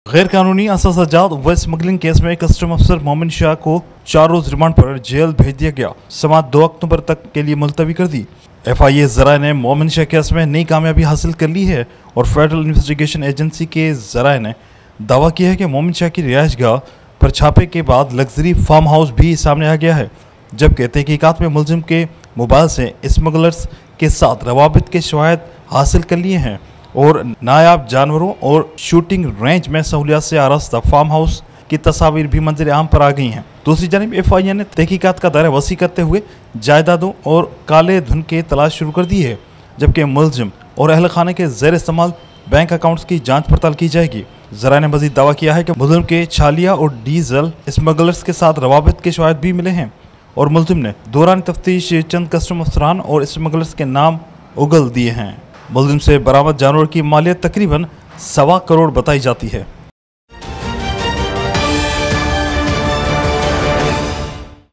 गैर कानूनी असजात व स्मगलिंग केस में कस्टम अफसर मोमिन शाह को 4 रोज रिमांड पर जेल भेज दिया गया। समाअत 2 अक्टूबर तक के लिए मुलतवी कर दी। FIA ज़राए ने मोमिन शाह केस में नई कामयाबी हासिल कर ली है और फेडरल इन्वेस्टिगेशन एजेंसी के ज़राए ने दावा किया है कि मोमिन शाह की रिहाइशगाह पर छापे के बाद लग्जरी फार्म हाउस भी सामने आ गया है, जबकि तहकीकात में मुलजिम के मोबाइल से स्मगलर्स के साथ रवाबित के शवाहिद हासिल कर लिए हैं और नायाब जानवरों और शूटिंग रेंज में सहूलियात से आरास्ता फार्म हाउस की तस्वीर भी मंजर आम पर आ गई हैं। दूसरी जानिब FIA ने तहकीकात का दायरा वसी करते हुए जायदादों और काले धन की तलाश शुरू कर दी है, जबकि मुलजिम और अहल खाने के ज़ेर इस्तेमाल बैंक अकाउंट्स की जांच पड़ताल की जाएगी। ज़राए ने मजीद दावा किया है कि मुलजिम के छालिया और डीजल स्मगलर्स के साथ रवाबित के शवाहिद भी मिले हैं और मुलजिम ने दौरान तफ्तीश चंद कस्टम अफसरान और स्मगलर्स के नाम उगल दिए हैं। मुलजिम से बरामद जानवर की मालियत तकरीबन 1.25 करोड़ बताई जाती है।